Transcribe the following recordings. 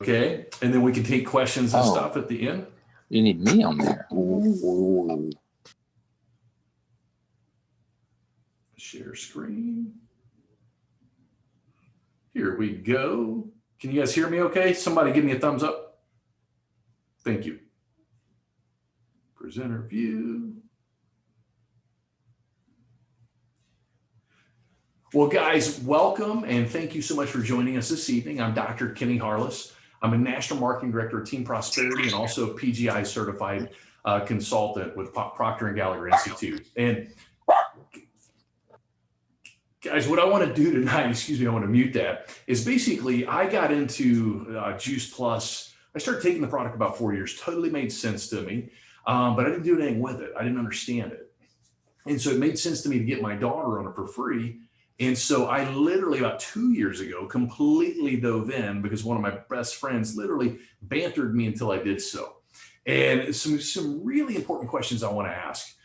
Okay, and then we can take questions and stuff at the end. You need me on there. Share screen. Here we go. Can you guys hear me okay? Somebody give me a thumbs up. Thank you. Presenter view. Well, guys, welcome and thank you so much for joining us this evening. I'm Dr. Kenny Harless. I'm a National Marketing Director of Team Prosperity and also a PGI certified consultant with Procter & Gallagher Institute. And guys, what I want to do tonight, excuse me, I want to mute that, is basically I got into Juice Plus. I started taking the product about 4 years, totally made sense to me, but I didn't do anything with it. I didn't understand it. And so it made sense to me to get my daughter on it for free. And so I literally about 2 years ago completely dove in because one of my best friends literally bantered me until I did so. And some really important questions I want to ask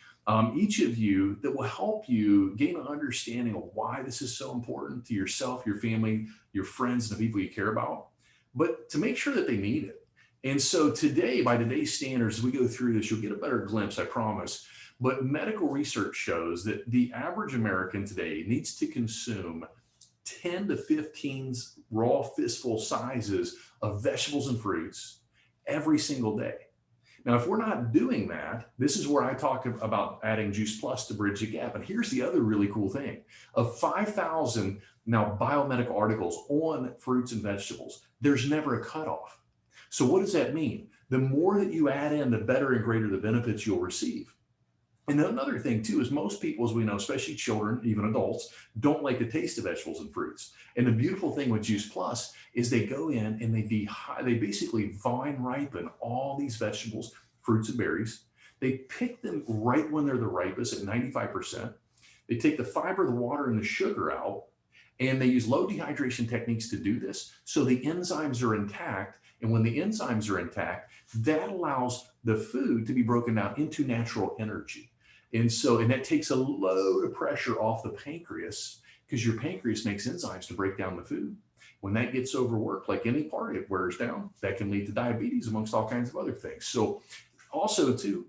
each of you that will help you gain an understanding of why this is so important to yourself, your family, your friends, and the people you care about, but to make sure that they need it. And so today, by today's standards, as we go through this, you'll get a better glimpse, I promise. But medical research shows that the average American today needs to consume 10 to 15 raw fistful sizes of vegetables and fruits every single day. Now, if we're not doing that, this is where I talk about adding Juice Plus to bridge the gap. And here's the other really cool thing. Of 5,000 now biomedical articles on fruits and vegetables, there's never a cutoff. So what does that mean? The more that you add in, the better and greater the benefits you'll receive. And another thing too is most people, as we know, especially children, even adults, don't like the taste of vegetables and fruits. And the beautiful thing with Juice Plus is they go in and they basically vine ripen all these vegetables, fruits and berries. They pick them right when they're the ripest at 95%. They take the fiber, the water, and the sugar out, and they use low dehydration techniques to do this. So the enzymes are intact. And when the enzymes are intact, that allows the food to be broken down into natural energy. And that takes a load of pressure off the pancreas because your pancreas makes enzymes to break down the food. When that gets overworked, like any part, it wears down. That can lead to diabetes amongst all kinds of other things. So also too,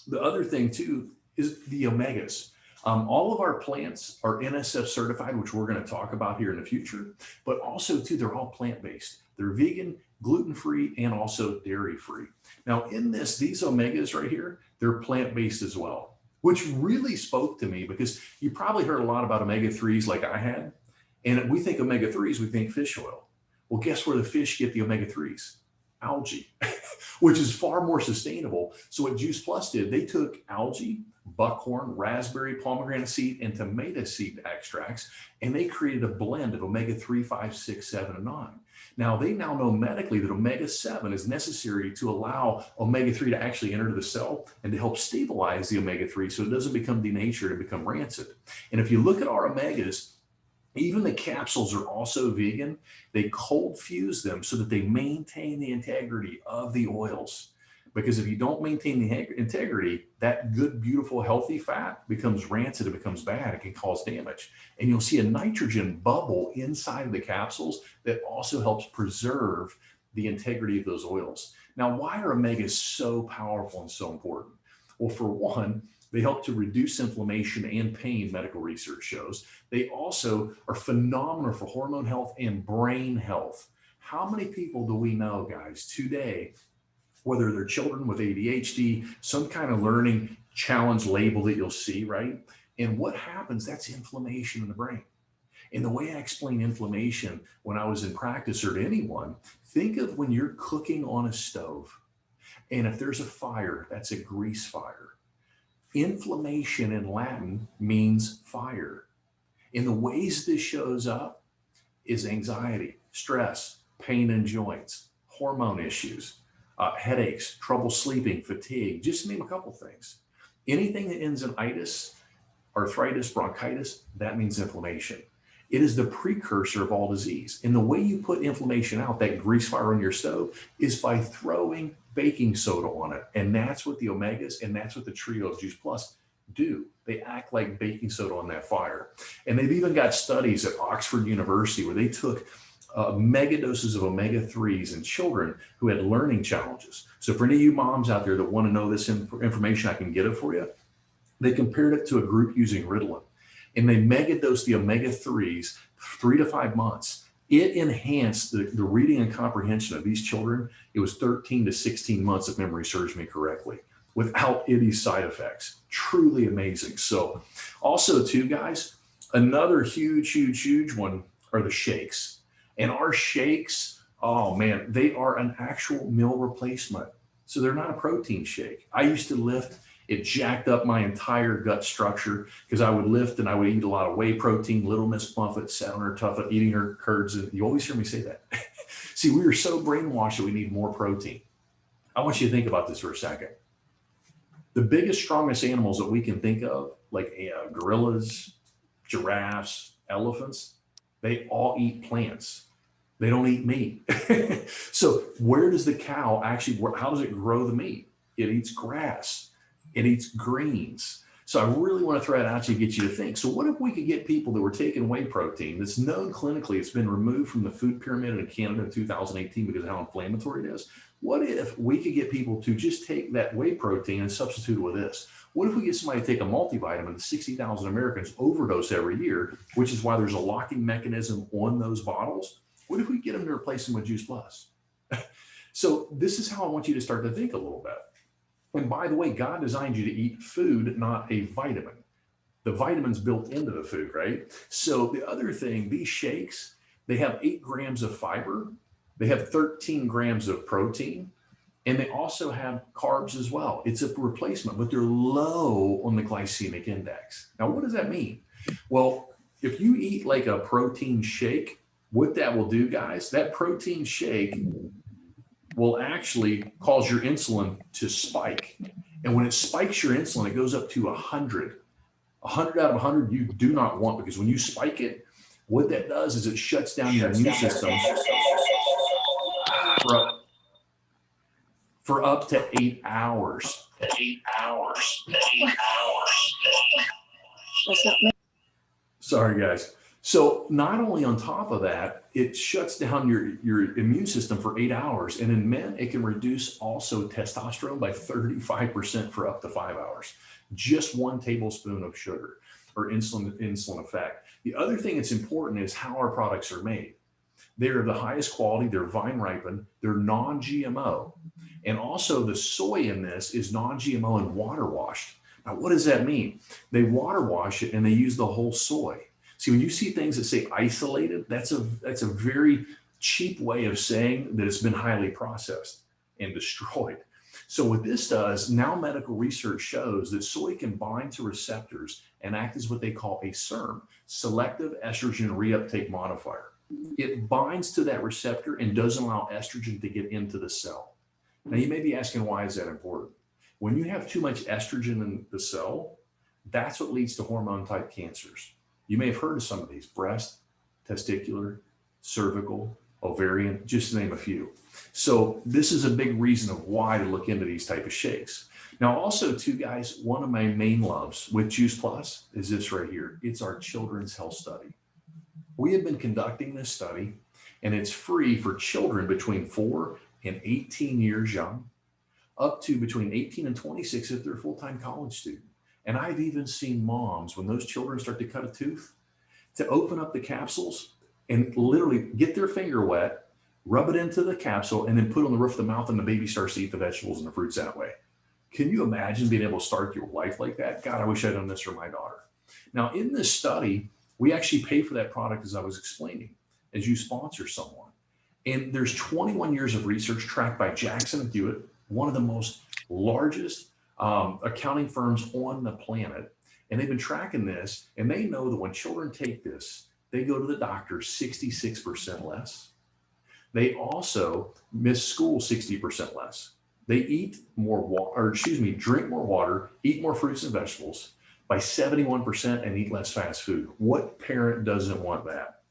the other thing too is the omegas. All of our plants are NSF certified, which we're going to talk about here in the future, but also too, they're all plant-based. They're vegan, gluten-free, and also dairy-free. Now in these omegas right here, they're plant-based as well, which really spoke to me because you probably heard a lot about omega-3s like I had. And we think omega-3s, we think fish oil. Well, guess where the fish get the omega-3s? Algae, which is far more sustainable. So what Juice Plus did, they took algae, buckhorn, raspberry, pomegranate seed, and tomato seed extracts, and they created a blend of omega-3, 5, 6, 7, and 9. Now, they now know medically that omega-7 is necessary to allow omega-3 to actually enter the cell and to help stabilize the omega-3 so it doesn't become denatured and become rancid. And if you look at our omegas, even the capsules are also vegan. They cold fuse them so that they maintain the integrity of the oils. Because if you don't maintain the integrity, that good, beautiful, healthy fat becomes rancid, it becomes bad, it can cause damage. And you'll see a nitrogen bubble inside of the capsules that also helps preserve the integrity of those oils. Now, why are omegas so powerful and so important? Well, for one, they help to reduce inflammation and pain, medical research shows. They also are phenomenal for hormone health and brain health. How many people do we know, guys, today, whether they're children with ADHD, some kind of learning challenge label that you'll see, right? And what happens, that's inflammation in the brain. And the way I explain inflammation when I was in practice or to anyone, think of when you're cooking on a stove. And if there's a fire, that's a grease fire. Inflammation in Latin means fire. And the ways this shows up is anxiety, stress, pain in joints, hormone issues, headaches, trouble sleeping, fatigue, just to name a couple things. Anything that ends in itis, arthritis, bronchitis, that means inflammation. It is the precursor of all disease. And the way you put inflammation out, that grease fire on your stove, is by throwing baking soda on it. And that's what the omegas and that's what the trio of Juice Plus do. They act like baking soda on that fire. And they've even got studies at Oxford University where they took mega doses of omega-3s in children who had learning challenges. So for any of you moms out there that want to know this information, I can get it for you. They compared it to a group using Ritalin, and they mega dosed the omega-3s 3 to 5 months. It enhanced the reading and comprehension of these children. It was 13 to 16 months, if memory serves me correctly, without any side effects. Truly amazing. So also too, guys, another huge one are the shakes. And our shakes, oh man, they are an actual meal replacement. So they're not a protein shake. I used to lift. It jacked up my entire gut structure because I would lift and I would eat a lot of whey protein. Little Miss Buffett sat on her tuffet eating her curds. And you always hear me say that. See, we are so brainwashed that we need more protein. I want you to think about this for a second. The biggest, strongest animals that we can think of, like gorillas, giraffes, elephants, they all eat plants. They don't eat meat. So where does the cow actually, how does it grow the meat? It eats grass. It eats greens. So I really want to throw that out to you, get you to think. So what if we could get people that were taking whey protein that's known clinically, it's been removed from the food pyramid in Canada in 2018 because of how inflammatory it is. What if we could get people to just take that whey protein and substitute it with this? What if we get somebody to take a multivitamin that 60,000 Americans overdose every year, which is why there's a locking mechanism on those bottles? What if we get them to replace them with Juice Plus? So this is how I want you to start to think a little bit. And by the way, God designed you to eat food, not a vitamin. The vitamin's built into the food, right? So the other thing, these shakes, they have 8 grams of fiber. They have 13 grams of protein, and they also have carbs as well. It's a replacement, but they're low on the glycemic index. Now, what does that mean? Well, if you eat like a protein shake, what that will do, guys, that protein shake will actually cause your insulin to spike. And when it spikes your insulin, it goes up to 100. 100 out of 100 you do not want, because when you spike it, what that does is it shuts down your immune system for up to 8 hours. 8 hours. 8 hours. That's not me. Sorry, guys. So not only on top of that, it shuts down your immune system for 8 hours. And in men, it can reduce also testosterone by 35% for up to 5 hours. Just 1 tablespoon of sugar or insulin effect. The other thing that's important is how our products are made. They're the highest quality, they're vine ripened, they're non-GMO. And also the soy in this is non-GMO and water washed. Now, what does that mean? They water wash it and they use the whole soy. See, when you see things that say isolated, that's a very cheap way of saying that it's been highly processed and destroyed. So what this does, now medical research shows that soy can bind to receptors and act as what they call a SERM, selective estrogen reuptake modifier. It binds to that receptor and doesn't allow estrogen to get into the cell. Now you may be asking, why is that important? When you have too much estrogen in the cell, that's what leads to hormone type cancers. You may have heard of some of these: breast, testicular, cervical, ovarian, just to name a few. So this is a big reason of why to look into these type of shakes. Now also too, guys, one of my main loves with Juice Plus is this right here. It's our children's health study. We have been conducting this study, and it's free for children between 4 and 18 years young, up to between 18 and 26 if they're a full-time college student. And I've even seen moms, when those children start to cut a tooth, to open up the capsules and literally get their finger wet, rub it into the capsule, and then put it on the roof of the mouth, and the baby starts to eat the vegetables and the fruits that way. Can you imagine being able to start your life like that? God, I wish I'd done this for my daughter. Now, in this study, we actually pay for that product, as I was explaining, as you sponsor someone. And there's 21 years of research tracked by Jackson Hewitt, one of the most largest accounting firms on the planet. And they've been tracking this, and they know that when children take this, they go to the doctor 66% less. They also miss school 60% less. They eat more water, drink more water, eat more fruits and vegetables by 71%, and eat less fast food. What parent doesn't want that?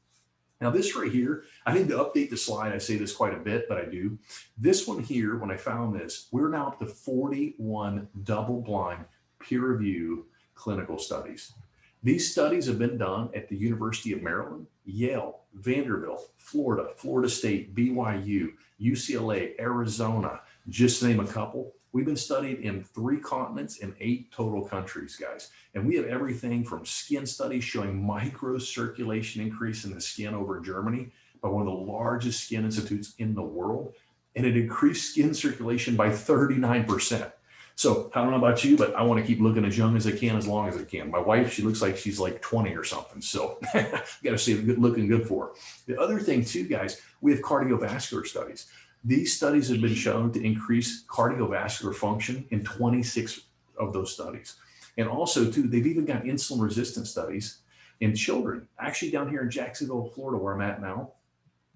Now this right here, I need to update the slide. I say this quite a bit, but I do. This one here, when I found this, we're now up to 41 double-blind peer-reviewed clinical studies. These studies have been done at the University of Maryland, Yale, Vanderbilt, Florida, Florida State, BYU, UCLA, Arizona, just to name a couple. We've been studied in 3 continents and 8 total countries, guys. And we have everything from skin studies showing microcirculation increase in the skin over in Germany by one of the largest skin institutes in the world. And it increased skin circulation by 39%. So I don't know about you, but I want to keep looking as young as I can, as long as I can. My wife, she looks like she's like 20 or something. So got to see it looking good for her. The other thing too, guys, we have cardiovascular studies. These studies have been shown to increase cardiovascular function in 26 of those studies. And also too, they've even got insulin resistant studies in children, actually down here in Jacksonville, Florida, where I'm at now,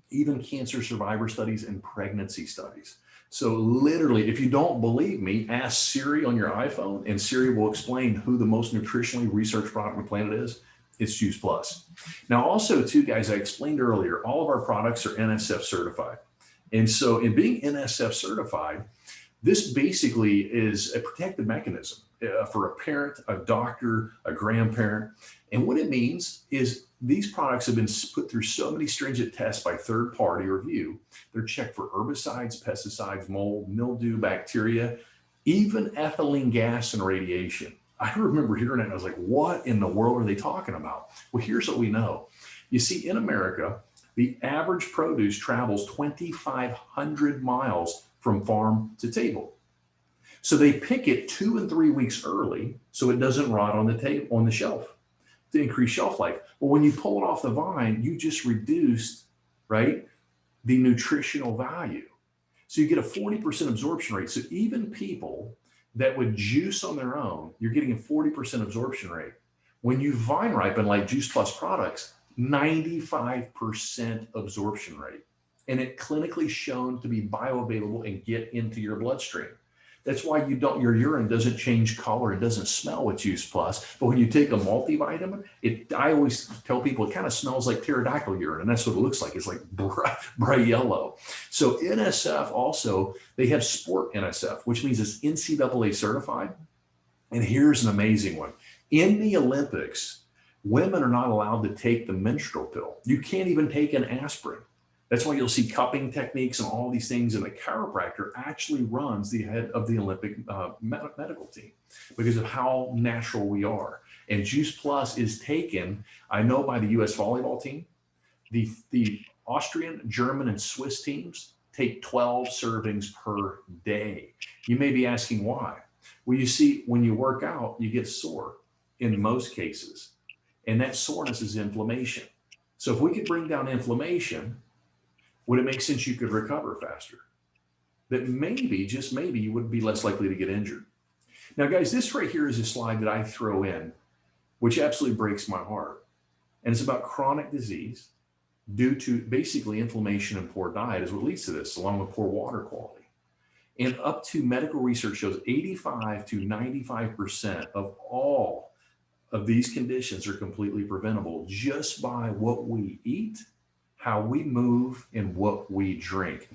even cancer survivor studies and pregnancy studies. So literally, if you don't believe me, ask Siri on your iPhone and Siri will explain who the most nutritionally researched product on the planet is. It's Tues Plus. Now also too, guys, I explained earlier, all of our products are NSF certified. And so in being NSF certified, this basically is a protective mechanism for a parent, a doctor, a grandparent. And what it means is these products have been put through so many stringent tests by third-party review. They're checked for herbicides, pesticides, mold, mildew, bacteria, even ethylene gas and radiation. I remember hearing it and I was like, what in the world are they talking about? Well, here's what we know. You see, in America, the average produce travels 2,500 miles from farm to table. So they pick it 2 and 3 weeks early so it doesn't rot on the table, on the shelf, to increase shelf life. Well, when you pull it off the vine, you just reduced, right, the nutritional value. So you get a 40% absorption rate. So even people that would juice on their own, you're getting a 40% absorption rate. When you vine ripen like Tues Plus products, 95% absorption rate. And it clinically shown to be bioavailable and get into your bloodstream. That's why your urine doesn't change color. It doesn't smell with Tues Plus. But when you take a multivitamin, I always tell people it kind of smells like pterodactyl urine. And that's what it looks like. It's like bright yellow. So NSF also, they have sport NSF, which means it's NCAA certified. And here's an amazing one. In the Olympics, women are not allowed to take the menstrual pill. You can't even take an aspirin. That's why you'll see cupping techniques and all these things. And the chiropractor actually runs the head of the Olympic medical team because of how natural we are. And Tues Plus is taken, I know, by the U.S. volleyball team. The Austrian, German, and Swiss teams take 12 servings per day. You may be asking why. Well, you see, when you work out, you get sore in most cases. And that soreness is inflammation. So if we could bring down inflammation, would it make sense you could recover faster? That maybe, just maybe, you would be less likely to get injured. Now, guys, this right here is a slide that I throw in, which absolutely breaks my heart. And it's about chronic disease due to basically inflammation and poor diet is what leads to this, along with poor water quality. And up to medical research shows 85 to 95% of all of these conditions are completely preventable just by what we eat, how we move, and what we drink.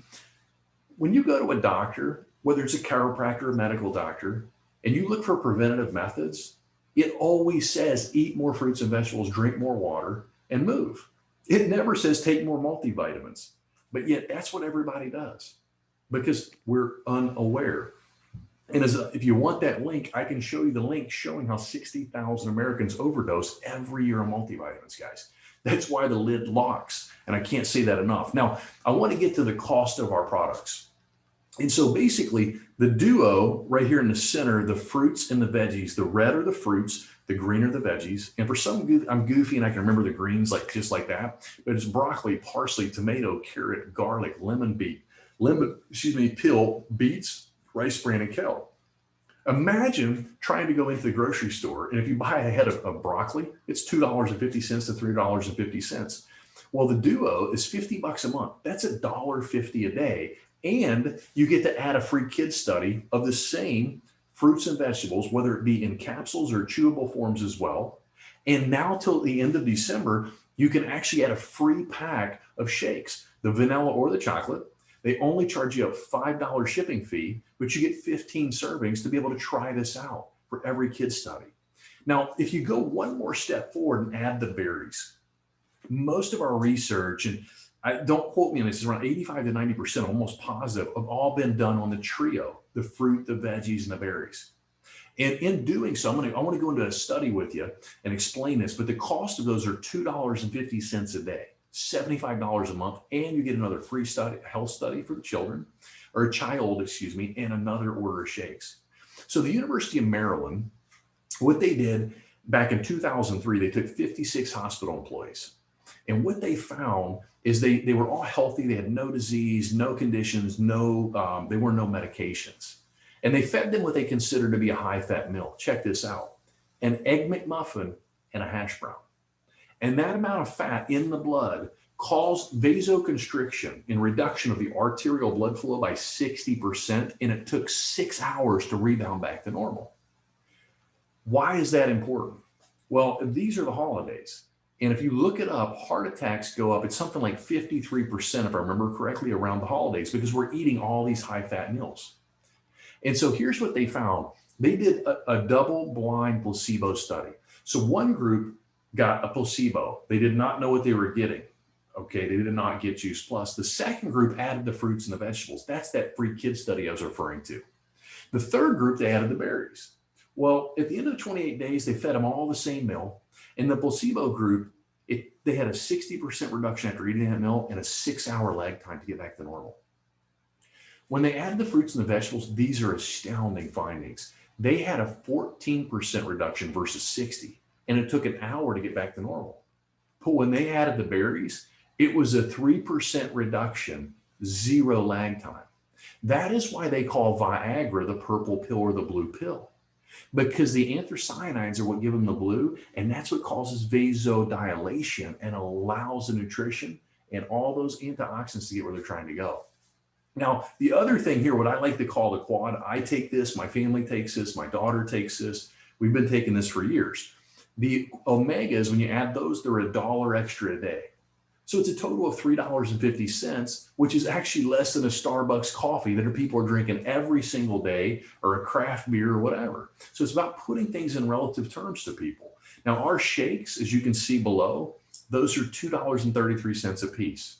When you go to a doctor, whether it's a chiropractor or a medical doctor, and you look for preventative methods, it always says eat more fruits and vegetables, drink more water, and move. It never says take more multivitamins, but yet that's what everybody does because we're unaware. And if you want that link, I can show you the link showing how 60,000 Americans overdose every year on multivitamins, guys. That's why the lid locks. And I can't say that enough. Now, I want to get to the cost of our products. And so basically, the duo right here in the center, the fruits and the veggies, the red are the fruits, the green are the veggies. And for some, I'm goofy and I can remember the greens just like that. But it's broccoli, parsley, tomato, carrot, garlic, peel, beets, rice bran, and kale. Imagine trying to go into the grocery store, and if you buy a head of broccoli, it's $2.50 to $3.50. Well, the duo is $50 a month. That's $1.50 a day. And you get to add a free kids study of the same fruits and vegetables, whether it be in capsules or chewable forms as well. And now till the end of December, you can actually add a free pack of shakes, the vanilla or the chocolate. They only charge you a $5 shipping fee, but you get 15 servings to be able to try this out for every kid study. Now, if you go one more step forward and add the berries, Most of our research, and I don't quote me on this, is around 85 to 90%, almost positive, have all been done on the trio, the fruit, the veggies, and the berries. And in doing so, I want to go into a study with you and explain this, but the cost of those are $2.50 a day, $75 a month, and you get another free study, health study for the children, or a child, excuse me, and another order of shakes. So the University of Maryland, what they did back in 2003, they took 56 hospital employees. And what they found is they were all healthy. They had no disease, no conditions, they were no medications. And they fed them what they considered to be a high-fat meal. Check this out: an Egg McMuffin and a hash brown. And that amount of fat in the blood caused vasoconstriction and reduction of the arterial blood flow by 60%, and it took 6 hours to rebound back to normal. Why is that important? Well, these are the holidays. And if you look it up, heart attacks go up. It's something like 53%, if I remember correctly, around the holidays, because we're eating all these high-fat meals. And so here's what they found. They did a double-blind placebo study. So one group got a placebo. They did not know what they were getting. Okay, they did not get Juice Plus. The second group added the fruits and the vegetables. That's that free kid study I was referring to. The third group, they added the berries. Well, at the end of the 28 days, they fed them all the same meal. In the placebo group, they had a 60% reduction after eating that meal and a 6-hour lag time to get back to normal. When they added the fruits and the vegetables, these are astounding findings. They had a 14% reduction versus 60, and it took an hour to get back to normal. But when they added the berries, it was a 3% reduction, 0 lag time. That is why they call Viagra the purple pill or the blue pill, because the anthocyanins are what give them the blue, and that's what causes vasodilation and allows the nutrition and all those antioxidants to get where they're trying to go. Now, the other thing here, what I like to call the quad, I take this, my family takes this, my daughter takes this. We've been taking this for years. The omegas, when you add those, they're $1 extra a day. So it's a total of $3.50, which is actually less than a Starbucks coffee that people are drinking every single day, or a craft beer or whatever. So it's about putting things in relative terms to people. Now, our shakes, as you can see below, those are $2.33 a piece.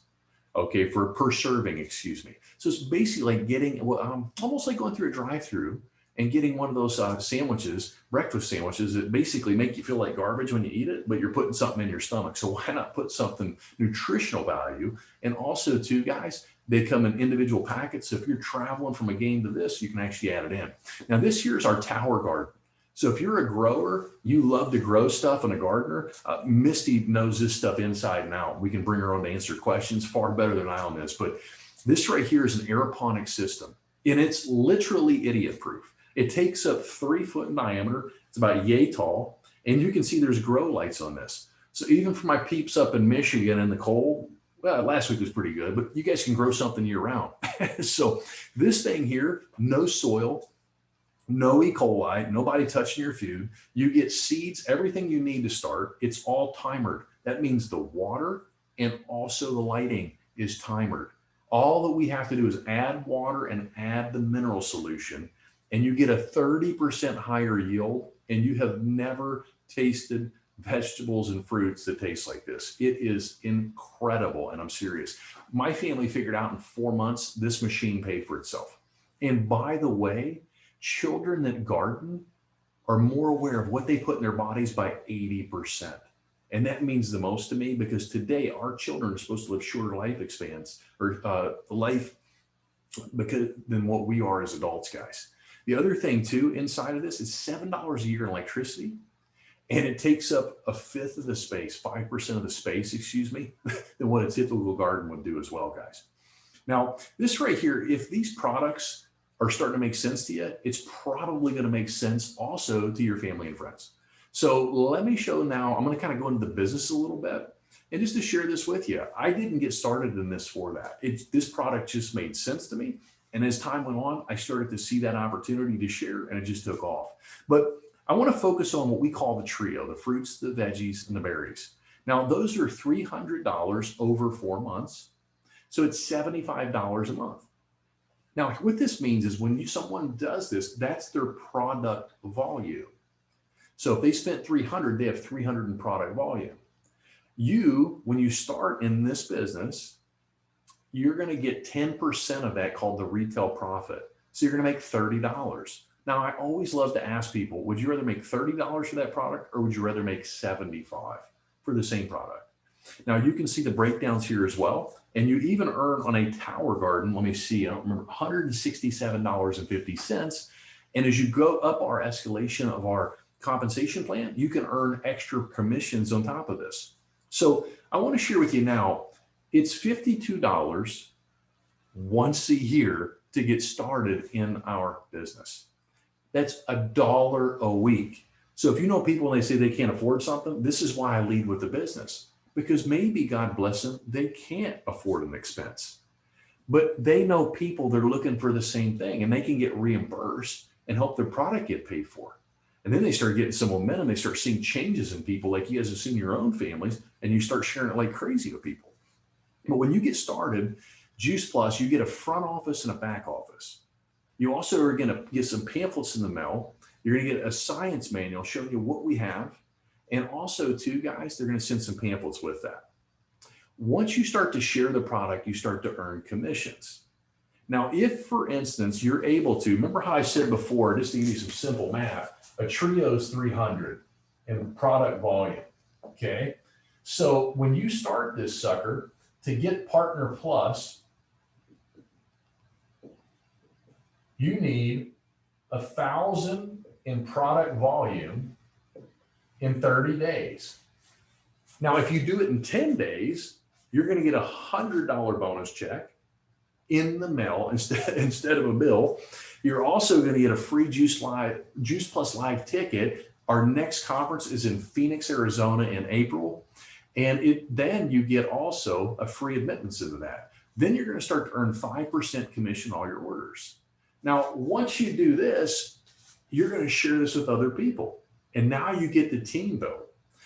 Okay, for per serving, excuse me. So it's basically like getting, almost like going through a drive-through and getting one of those sandwiches, breakfast sandwiches that basically make you feel like garbage when you eat it, but you're putting something in your stomach. So why not put something nutritional value? And also, too, guys, they come in individual packets. So if you're traveling from a game to this, you can actually add it in. Now, this here's our tower garden. So if you're a grower, you love to grow stuff, and a gardener, Misty knows this stuff inside and out. We can bring her on to answer questions far better than I on this. But this right here is an aeroponic system, and it's literally idiot-proof. It takes up 3 foot in diameter. It's about yay tall, and you can see there's grow lights on this. So even for my peeps up in Michigan in the cold, well, last week was pretty good, but you guys can grow something year-round. So this thing here, no soil, no E. coli, nobody touching your food. You get seeds, everything you need to start. It's all timered. That means the water and also the lighting is timered. All that we have to do is add water and add the mineral solution, and you get a 30% higher yield, and you have never tasted vegetables and fruits that taste like this. It is incredible, and I'm serious. My family figured out in 4 months, this machine paid for itself. And by the way, children that garden are more aware of what they put in their bodies by 80%. And that means the most to me, because today our children are supposed to live shorter life expanse or life than what we are as adults, guys. The other thing too, inside of this is $7 a year in electricity, and it takes up a fifth of the space, 5% of the space, excuse me, than what a typical garden would do as well, guys. Now, this right here, if these products are starting to make sense to you, it's probably going to make sense also to your family and friends. So let me show now, I'm going to kind of go into the business a little bit. And just to share this with you, I didn't get started in this for that. This product just made sense to me. And as time went on, I started to see that opportunity to share, and it just took off. But I want to focus on what we call the trio, the fruits, the veggies, and the berries. Now, those are $300 over 4 months. So it's $75 a month. Now, what this means is when someone does this, that's their product volume. So if they spent 300, they have 300 in product volume. When you start in this business, you're going to get 10% of that called the retail profit. So you're going to make $30. Now, I always love to ask people, would you rather make $30 for that product or would you rather make 75 for the same product? Now you can see the breakdowns here as well. And you even earn on a tower garden, let me see, I don't remember, $167.50. And as you go up our escalation of our compensation plan, you can earn extra commissions on top of this. So I want to share with you now, it's $52 once a year to get started in our business. That's $1 a week. So if you know people and they say they can't afford something, this is why I lead with the business. Because maybe, God bless them, they can't afford an expense. But they know people that are looking for the same thing and they can get reimbursed and help their product get paid for. And then they start getting some momentum. They start seeing changes in people like you guys have seen in your own families, and you start sharing it like crazy with people. But when you get started, Juice Plus, you get a front office and a back office. You also are going to get some pamphlets in the mail. You're going to get a science manual showing you what we have. And also, too, guys, they're going to send some pamphlets with that. Once you start to share the product, you start to earn commissions. Now, if, for instance, you're able to, remember how I said before, just to give you some simple math, a trio is 300 in product volume, okay? So when you start this sucker, to get Partner Plus, you need 1,000 in product volume in 30 days. Now, if you do it in 10 days, you're going to get $100 bonus check in the mail instead of a bill. You're also going to get a free Juice Plus Live ticket. Our next conference is in Phoenix, Arizona in April. And then you get also a free admittance into that. Then you're going to start to earn 5% commission on all your orders. Now, once you do this, you're going to share this with other people. And now you get the team built.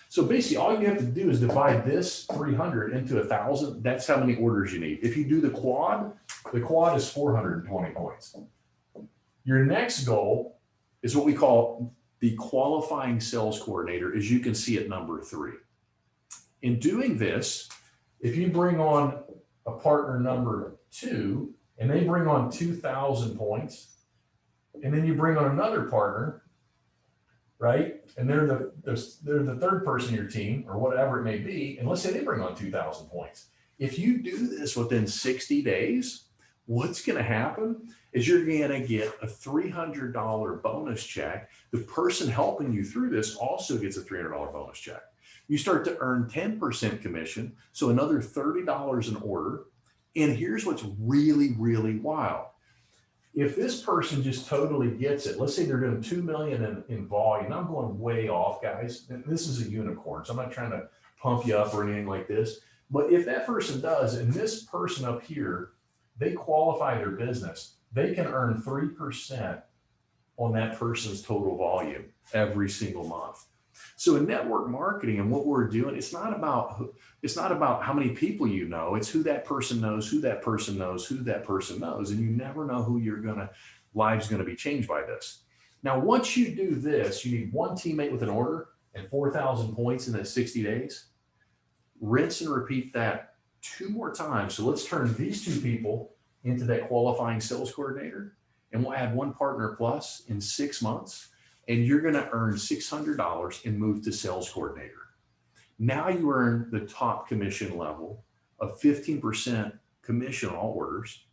So basically all you have to do is divide this 300 into 1,000. That's how many orders you need. If you do the quad is 420 points. Your next goal is what we call the qualifying sales coordinator, as you can see at number 3. In doing this, if you bring on a partner number 2 and they bring on 2,000 points, and then you bring on another partner, right? And they're the third person in your team or whatever it may be. And let's say they bring on 2,000 points. If you do this within 60 days, what's going to happen is you're going to get a $300 bonus check. The person helping you through this also gets a $300 bonus check. You start to earn 10% commission, so another $30 an order. And here's what's really, really wild. If this person just totally gets it, let's say they're doing 2 million in volume. I'm going way off, guys. This is a unicorn, so I'm not trying to pump you up or anything like this. But if that person does, and this person up here, they qualify their business, they can earn 3% on that person's total volume every single month. So in network marketing and what we're doing, it's not about how many people you know. It's who that person knows, who that person knows, who that person knows. And you never know who live's going to be changed by this. Now, once you do this, you need one teammate with an order and 4,000 points in that 60 days. Rinse and repeat that 2 more times. So let's turn these 2 people into that qualifying sales coordinator, and we'll add 1 partner plus in 6 months. And you're going to earn $600 and move to sales coordinator. Now you earn the top commission level of 15% commission on all orders.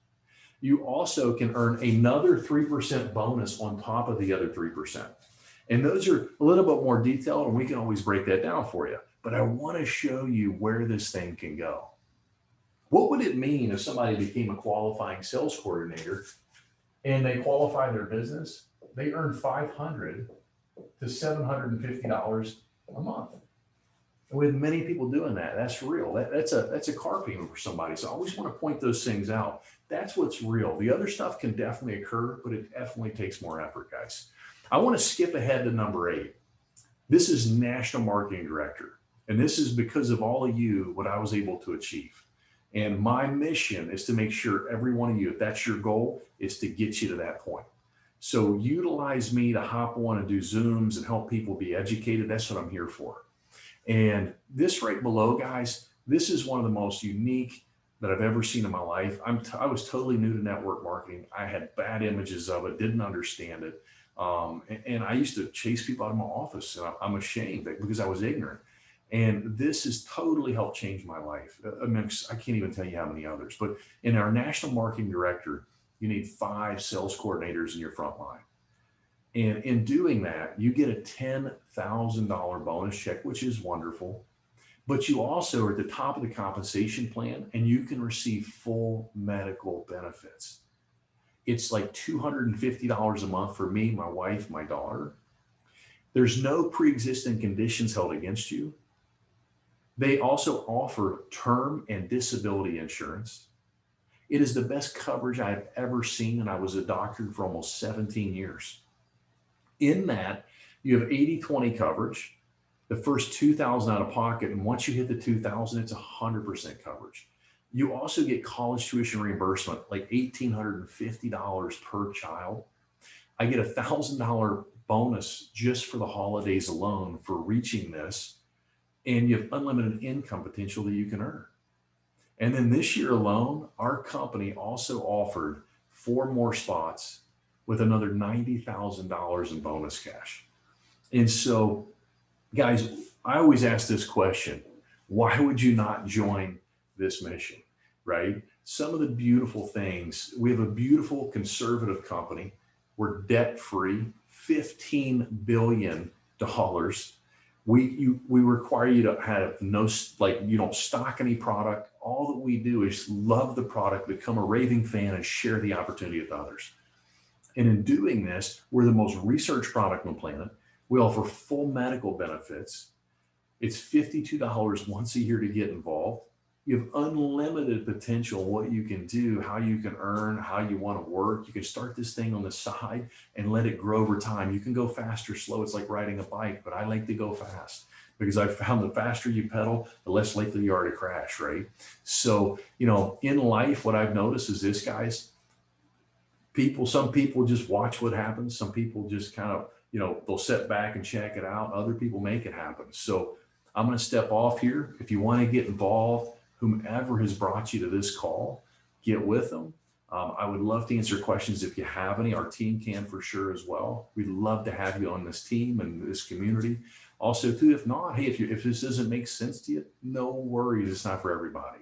You also can earn another 3% bonus on top of the other 3%. And those are a little bit more detailed, and we can always break that down for you. But I want to show you where this thing can go. What would it mean if somebody became a qualifying sales coordinator and they qualify their business? They earn $500 to $750 a month. And with many people doing that, that's real. That's a car payment for somebody. So I always want to point those things out. That's what's real. The other stuff can definitely occur, but it definitely takes more effort, guys. I want to skip ahead to number 8. This is National Marketing Director. And this is because of all of you, what I was able to achieve. And my mission is to make sure every one of you, if that's your goal, is to get you to that point. So utilize me to hop on and do Zooms and help people be educated. That's what I'm here for. And this right below, guys, this is one of the most unique that I've ever seen in my life. I was totally new to network marketing. I had bad images of it, didn't understand it. And I used to chase people out of my office, and I'm ashamed because I was ignorant. And this has totally helped change my life. I mean, I can't even tell you how many others. But in our national marketing director, you need 5 sales coordinators in your front line. And in doing that, you get a $10,000 bonus check, which is wonderful. But you also are at the top of the compensation plan, and you can receive full medical benefits. It's like $250 a month for me, my wife, my daughter. There's no pre-existing conditions held against you. They also offer term and disability insurance. It is the best coverage I've ever seen, and I was a doctor for almost 17 years. In that, you have 80/20 coverage, the first 2,000 out of pocket, and once you hit the 2,000, it's 100% coverage. You also get college tuition reimbursement, like $1,850 per child. I get $1,000 bonus just for the holidays alone for reaching this, and you have unlimited income potential that you can earn. And then this year alone, our company also offered 4 more spots with another $90,000 in bonus cash. And so, guys, I always ask this question: why would you not join this mission, right? Some of the beautiful things, we have a beautiful conservative company. We're debt free, $15 billion. We require you to have no, like, you don't stock any product. All that we do is love the product, become a raving fan, and share the opportunity with others. And in doing this, we're the most researched product on the planet. We offer full medical benefits. It's $52 once a year to get involved. You have unlimited potential, what you can do, how you can earn, how you want to work. You can start this thing on the side and let it grow over time. You can go fast or slow. It's like riding a bike, but I like to go fast because I've found the faster you pedal, the less likely you are to crash, right? So, in life, what I've noticed is this, guys, some people just watch what happens. Some people just kind of, they'll sit back and check it out. Other people make it happen. So I'm going to step off here. If you want to get involved, whomever has brought you to this call, get with them. I would love to answer questions if you have any. Our team can for sure as well. We'd love to have you on this team and this community. Also, too, if not, hey, if this doesn't make sense to you, no worries. It's not for everybody.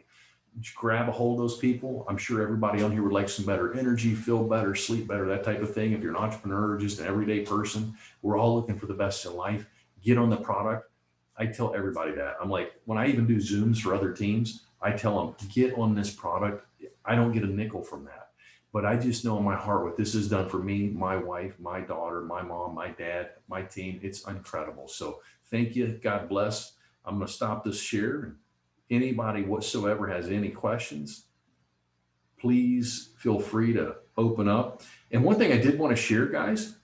Just grab a hold of those people. I'm sure everybody on here would like some better energy, feel better, sleep better, that type of thing. If you're an entrepreneur or just an everyday person, we're all looking for the best in life. Get on the product. I tell everybody that. I'm like, when I even do Zooms for other teams, I tell them, get on this product. I don't get a nickel from that. But I just know in my heart what this has done for me, my wife, my daughter, my mom, my dad, my team. It's incredible. So thank you. God bless. I'm going to stop this share. Anybody whatsoever has any questions, please feel free to open up. And one thing I did want to share, guys,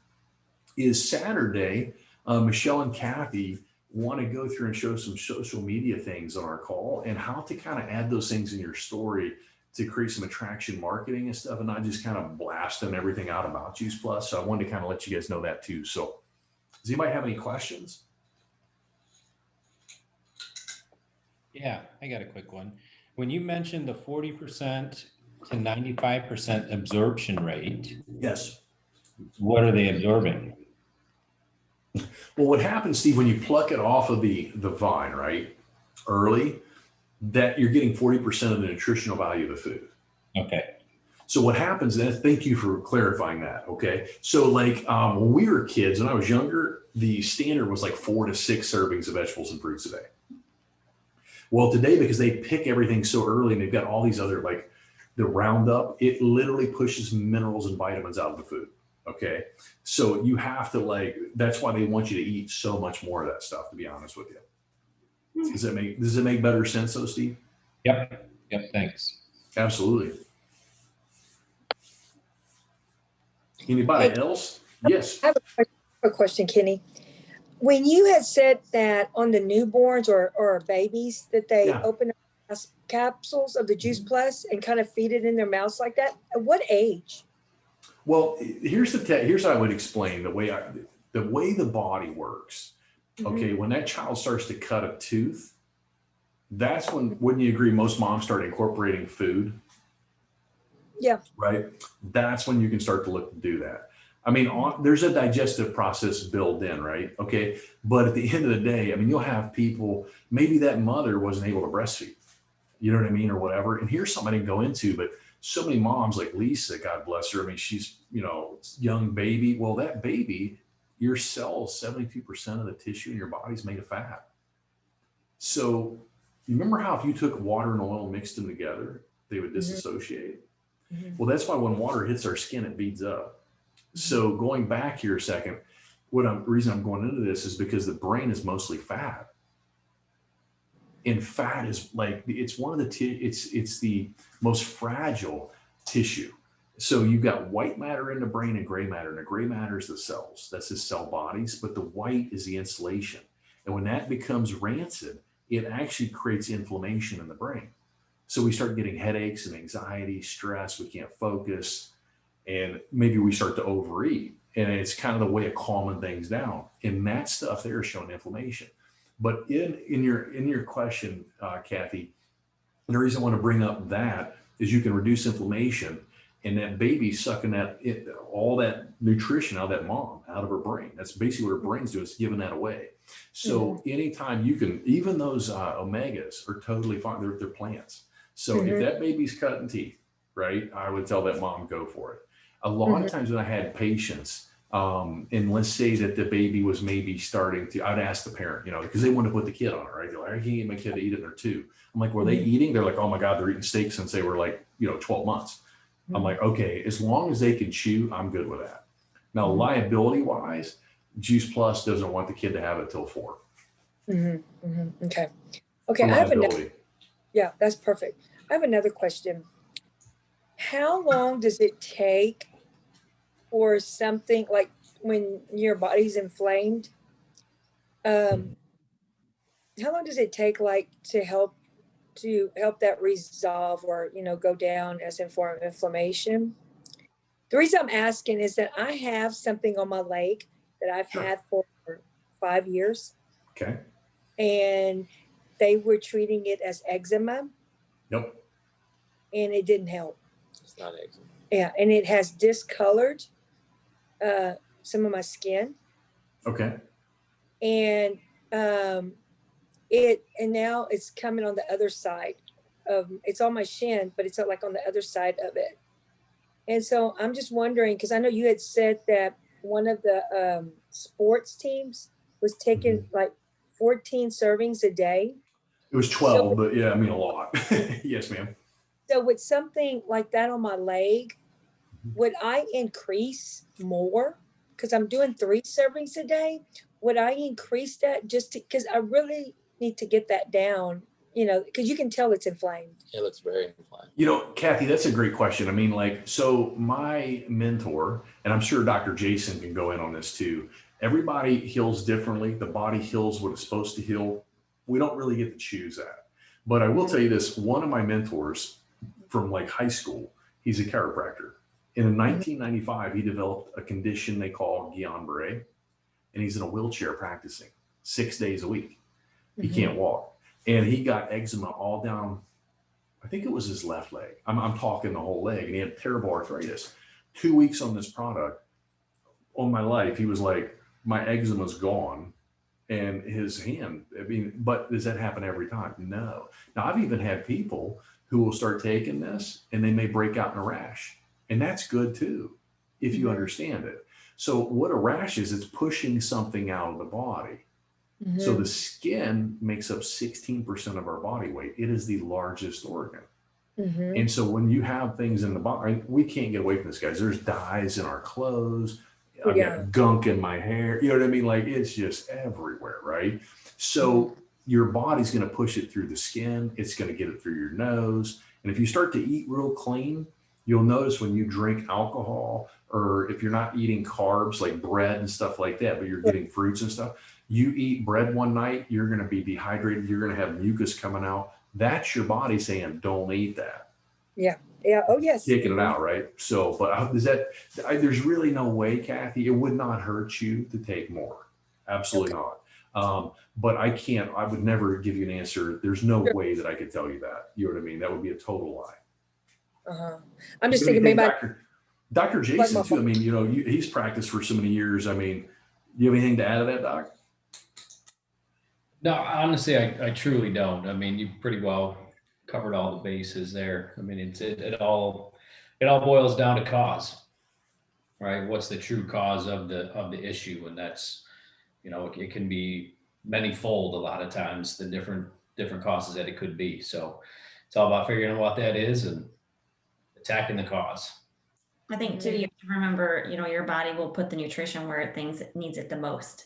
is Saturday, Michelle and Kathy want to go through and show some social media things on our call and how to kind of add those things in your story to create some attraction marketing and stuff, and not just kind of blasting everything out about Tues Plus. So I wanted to kind of let you guys know that too. So does anybody have any questions? Yeah, I got a quick one. When you mentioned the 40% to 95% absorption rate, Yes. what are they absorbing? Well, what happens, Steve, when you pluck it off of the vine, right, early, that you're getting 40% of the nutritional value of the food. Okay. So what happens then, thank you for clarifying that, okay? So like when we were kids, when I was younger, the standard was like 4 to 6 servings of vegetables and fruits a day. Well, today, because they pick everything so early and they've got all these other, like the Roundup, it literally pushes minerals and vitamins out of the food. Okay. So you have to that's why they want you to eat so much more of that stuff, to be honest with you. Does it make better sense though, Steve? Yep. Thanks. Absolutely. Anybody else? Yes. I have a question, Kenny. When you had said that on the newborns or babies that they open up capsules of the Juice Plus and kind of feed it in their mouths like that, at what age? Well, here's how I would explain the way the body works Okay, when that child starts to cut a tooth, that's when, wouldn't you agree, most moms start incorporating food, Yeah. right? That's when you can start to look to do that. I mean, there's a digestive process built in, right? Okay, but at the end of the day, I mean, you'll have people, maybe that mother wasn't able to breastfeed, you know what I mean, or whatever. And here's something I didn't go into, but so many moms like Lisa, God bless her. I mean, she's, young baby. Well, that baby, your cells, 72% of the tissue in your body is made of fat. So you remember how if you took water and oil and mixed them together, they would disassociate? Well, that's why when water hits our skin, it beads up. So going back here a second, reason I'm going into this is because the brain is mostly fat. And fat is like, it's one of the, it's the most fragile tissue. So you've got white matter in the brain and gray matter. And the gray matter is the cells. That's the cell bodies. But the white is the insulation. And when that becomes rancid, it actually creates inflammation in the brain. So we start getting headaches and anxiety, stress. We can't focus. And maybe we start to overeat. And it's kind of the way of calming things down. And that stuff there is showing inflammation. But in your question, Kathy, the reason I want to bring up that is you can reduce inflammation, and that baby sucking all that nutrition out of that mom, out of her brain. That's basically what her brain's doing, is giving that away. So anytime you can, even those omegas are totally fine. They're plants. So if that baby's cutting teeth, right, I would tell that mom, go for it. A lot of times when I had patients, and let's say that the baby was maybe starting to, I'd ask the parent, because they want to put the kid on it, right? They're like, I can't get my kid to eat it. They're 2. I'm like, were they eating? They're like, oh my God, they're eating steak since they were like, 12 months. I'm like, okay, as long as they can chew, I'm good with that. Now, liability wise, Juice Plus doesn't want the kid to have it till 4. Okay. Okay. I have another. Yeah, that's perfect. I have another question. How long does it take for something like when your body's inflamed? How long does it take, like, to help that resolve or go down as in form of inflammation? The reason I'm asking is that I have something on my leg that I've had for 5 years. Okay. And they were treating it as eczema. Nope. And it didn't help. It's not eczema. Yeah, and it has discolored some of my skin. Okay. And now it's coming on the other side of, it's on my shin, but it's like on the other side of it. And so I'm just wondering, because I know you had said that one of the sports teams was taking like 14 servings a day. It was 12, but yeah, I mean a lot. Yes, ma'am. So with something like that on my leg, would I increase more? Because I'm doing 3 servings a day. Would I increase that just because I really need to get that down, because you can tell it's inflamed. It looks very inflamed. Kathy, that's a great question. I mean, so my mentor, and I'm sure Dr. Jason can go in on this too. Everybody heals differently. The body heals what it's supposed to heal. We don't really get to choose that. But I will tell you this, one of my mentors from like high school, he's a chiropractor. And in 1995, he developed a condition they call Guillain-Barré, and he's in a wheelchair practicing 6 days a week. He can't walk. And he got eczema all down, I think it was his left leg. I'm talking the whole leg, and he had terrible arthritis. 2 weeks on this product, on my life, he was like, my eczema's gone. And his hand, but does that happen every time? No. Now, I've even had people who will start taking this and they may break out in a rash. And that's good too, if you understand it. So what a rash is, it's pushing something out of the body. So the skin makes up 16% of our body weight. It is the largest organ. And so when you have things in the body, we can't get away from this, guys. There's dyes in our clothes. I've got gunk in my hair. You know what I mean? Like, it's just everywhere, right? So your body's going to push it through the skin. It's going to get it through your nose. And if you start to eat real clean, you'll notice when you drink alcohol, or if you're not eating carbs like bread and stuff like that, but you're getting fruits and stuff, you eat bread one night, you're going to be dehydrated. You're going to have mucus coming out. That's your body saying, don't eat that. Yeah. Yeah. Oh, yes. Taking it out, right? So, but there's really no way, Kathy, it would not hurt you to take more. Absolutely not. But I would never give you an answer. There's no way that I could tell you that. You know what I mean? That would be a total lie. Uh-huh. I'm just Do you thinking think maybe Dr. like Jason my too? I mean, he's practiced for so many years. I mean, do you have anything to add to that, Doc? No, honestly, I truly don't. I mean, you've pretty well covered all the bases there. I mean, it all boils down to cause, right? What's the true cause of the issue? And that's, it can be manyfold a lot of times, the different causes that it could be. So it's all about figuring out what that is and attacking the cause. I think too, you have to remember, your body will put the nutrition where it needs it the most.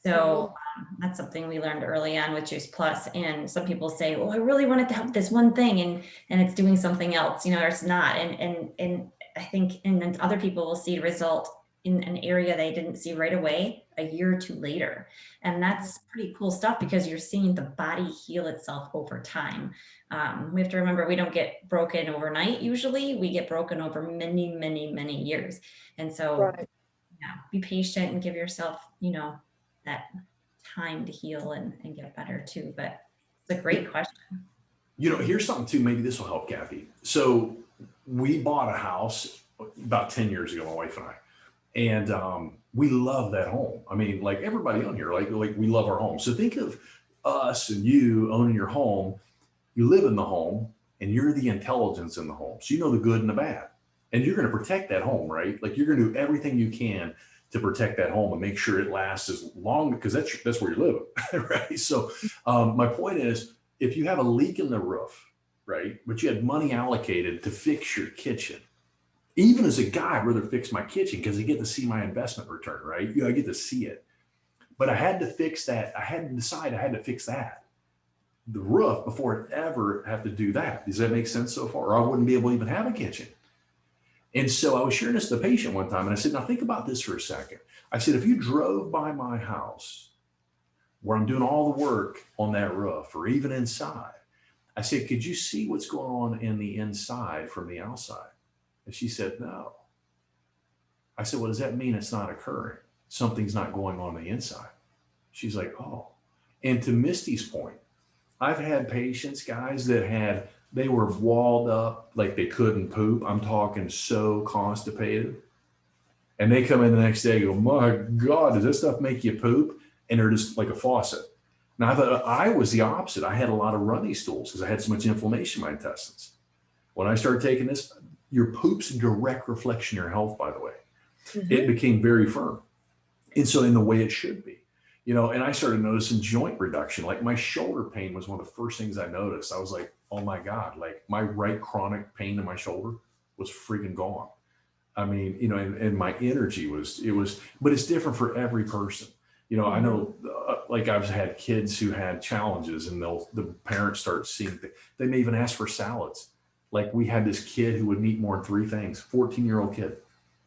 So that's something we learned early on with Juice Plus. And some people say, well, I really wanted to help this one thing and it's doing something else, or it's not. And I think, and then other people will see a result in an area they didn't see right away, a year or two later. And that's pretty cool stuff because you're seeing the body heal itself over time. We have to remember, we don't get broken overnight. Usually we get broken over many, many, many years. And so be patient and give yourself, that time to heal and get better too. But it's a great question. Here's something too, maybe this will help, Kathy. So we bought a house about 10 years ago, my wife and I, and we love that home. I mean, like everybody on here, like we love our home. So think of us and you owning your home. You live in the home and you're the intelligence in the home. So you know the good and the bad, and you're going to protect that home, right? Like you're going to do everything you can to protect that home and make sure it lasts as long, because that's where you're living, right? So my point is, if you have a leak in the roof, right, but you had money allocated to fix your kitchen, even as a guy, I'd rather fix my kitchen because I get to see my investment return, right? I get to see it. But I had to fix that. I had to decide I had to fix that, the roof, before I'd ever have to do that. Does that make sense so far? Or I wouldn't be able to even have a kitchen. And so I was sharing this to the patient one time, and I said, now think about this for a second. I said, if you drove by my house where I'm doing all the work on that roof or even inside, I said, could you see what's going on in the inside from the outside? And she said, no. I said, well, does that mean it's not occurring? Something's not going on the inside. She's like, oh. And to Misty's point, I've had patients, guys, they were walled up like they couldn't poop. I'm talking so constipated. And they come in the next day and go, my God, does this stuff make you poop? And they're just like a faucet. Now, I thought I was the opposite. I had a lot of runny stools because I had so much inflammation in my intestines. When I started taking this, your poop's a direct reflection of your health, by the way. Mm-hmm. It became very firm. And so in the way it should be. And I started noticing joint reduction. Like my shoulder pain was one of the first things I noticed. I was like, oh my God, like my right chronic pain in my shoulder was freaking gone. I mean, and my energy but it's different for every person. I know like I've had kids who had challenges and the parents start seeing, they may even ask for salads. Like we had this kid who would eat more than 3 things, 14-year-old kid.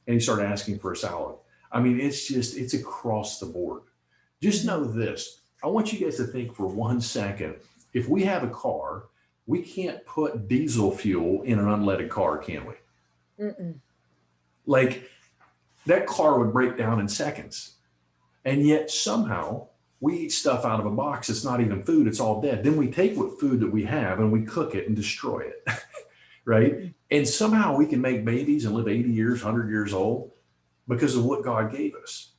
And he started asking for a salad. I mean, it's across the board. Just know this. I want you guys to think for 1 second. If we have a car, we can't put diesel fuel in an unleaded car, can we? Mm-mm. Like that car would break down in seconds. And yet somehow we eat stuff out of a box. It's not even food. It's all dead. Then we take what food that we have and we cook it and destroy it. Right? And somehow we can make babies and live 80 years, 100 years old because of what God gave us.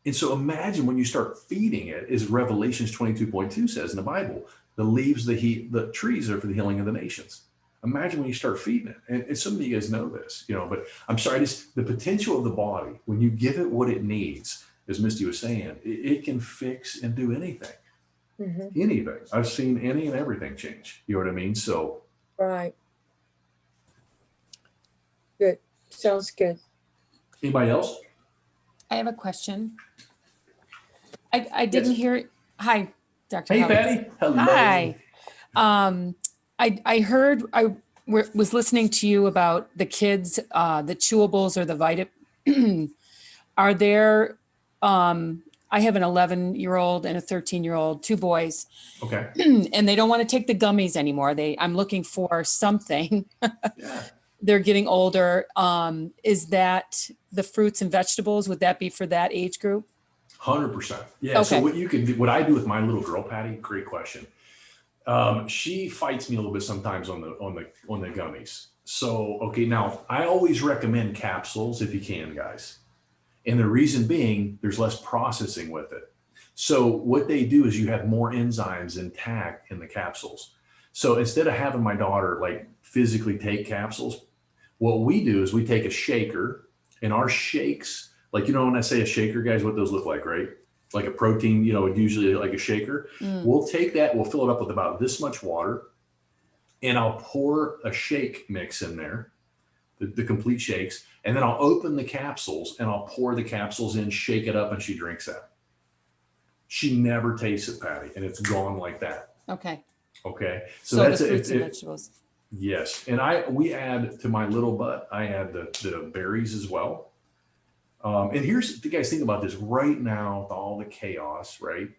And so imagine when you start feeding it, as Revelations 22.2 says in the Bible, the leaves, the trees are for the healing of the nations. Imagine when you start feeding it. And some of you guys know this, but I'm sorry, the potential of the body, when you give it what it needs, as Misty was saying, it can fix and do anything. Mm-hmm. Anything. I've seen any and everything change. You know what I mean? So. Right. Good. Sounds good. Anybody else? I have a question. I didn't hear. Hi, Dr. Hey, Howard. Patty. Hello. Hi. I heard, was listening to you about the kids, the chewables or the vitamin. Are there, I have an 11-year-old and a 13-year-old, 2 boys. Okay. And they don't want to take the gummies anymore. I'm looking for something. Yeah. They're getting older. Is that the fruits and vegetables? Would that be for that age group? 100%. Yeah. So Okay. what you can do, what I do with my little girl, Patty, great question. She fights me a little bit sometimes on the gummies. So, okay, now I always recommend capsules if you can, guys. And the reason being, there's less processing with it. So what they do is you have more enzymes intact in the capsules. So instead of having my daughter like physically take capsules, what we do is we take a shaker, and our shakes, like, when I say a shaker, guys, what those look like, right? Like a protein, usually like a shaker. Mm. We'll take that, we'll fill it up with about this much water, and I'll pour a shake mix in there, the complete shakes, and then I'll open the capsules and I'll pour the capsules in, shake it up, and she drinks that. She never tastes it, Patty, and it's gone like that. Okay. Okay. So that's the fruits it. and vegetables. Yes. And we add to my little butt, I add the berries as well. And here's the guys, think about this right now with all the chaos, right?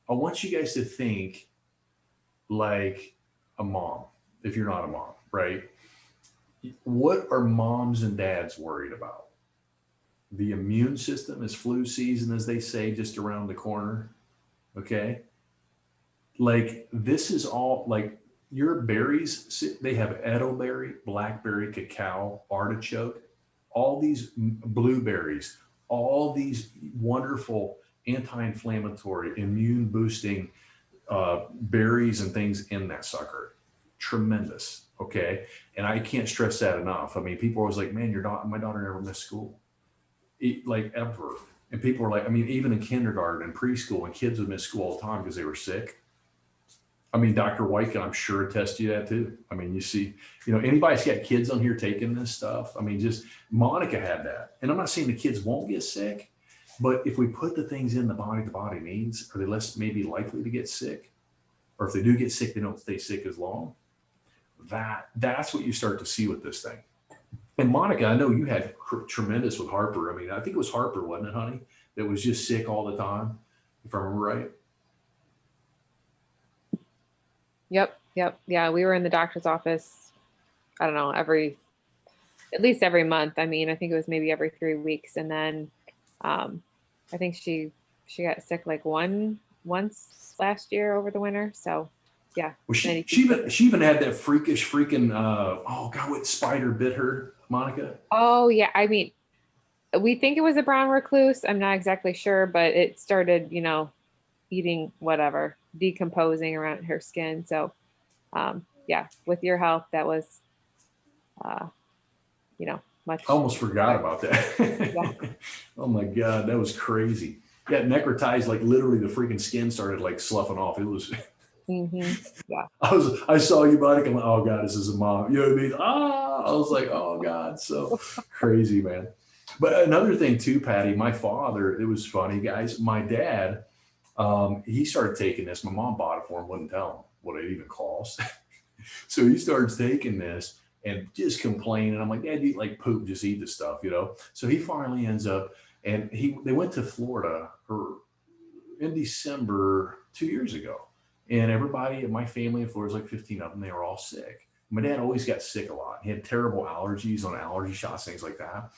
I want you guys to think like a mom, if you're not a mom, right? What are moms and dads worried about? The immune system is flu season, as they say, just around the corner. Okay. Like this is all like your berries, they have elderberry, blackberry, cacao, artichoke, all these blueberries, all these wonderful anti-inflammatory, immune boosting berries and things in that sucker. Tremendous. Okay. And I can't stress that enough. I mean, people are always like, man, my daughter never missed school. Like ever. And people are like, I mean, even in kindergarten and preschool, and kids would miss school all the time because they were sick. I mean, Dr. White can, I'm sure, attest to you that too. I mean, you see, anybody's got kids on here taking this stuff. I mean, just Monica had that. And I'm not saying the kids won't get sick, but if we put the things in the body needs, are they less maybe likely to get sick? Or if they do get sick, they don't stay sick as long. That's what you start to see with this thing. And Monica, I know you had tremendous with Harper. I mean, I think it was Harper, wasn't it, honey? That was just sick all the time, if I remember right. Yep. Yeah, we were in the doctor's office, I don't know, at least every month. I mean, I think it was maybe every 3 weeks. And then I think she got sick like once last year over the winter. So yeah. Well, she even had that freaking oh God, what spider bit her, Monica? Oh yeah. I mean, we think it was a brown recluse. I'm not exactly sure, but it started, eating whatever, decomposing around her skin. So yeah, with your help, that was much. I almost forgot about that. Yeah. Oh my God, that was crazy. Yeah, necrotized, like literally the freaking skin started like sloughing off. It was Yeah. I saw you, Monica. I'm like, oh God, this is a mom. You know what I mean? I was like, oh God, so crazy, man. But another thing too, Patty, my father, it was funny, guys. My dad, he started taking this. My mom bought it for him, wouldn't tell him what it even cost. So he starts taking this and just complaining. I'm like, Dad, you eat like poop, just eat the stuff, So he finally ends up, and they went to Florida in December 2 years ago. And everybody in my family in Florida, like 15 of them, they were all sick. My dad always got sick a lot. He had terrible allergies on allergy shots, things like that,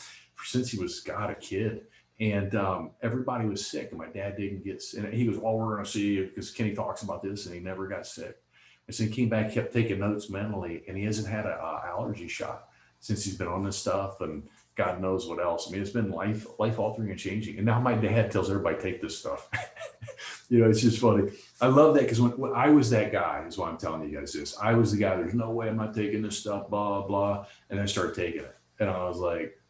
since he was a kid. And everybody was sick, and my dad didn't get sick. And he goes, well, we're going to see, because Kenny talks about this, and he never got sick. And so he came back, kept taking notes mentally, and he hasn't had an allergy shot since he's been on this stuff, and God knows what else. I mean, it's been life altering and changing. And now my dad tells everybody, take this stuff. It's just funny. I love that, because when I was that guy, is why I'm telling you guys this. I was the guy, there's no way I'm not taking this stuff, blah, blah. And I started taking it. And I was like,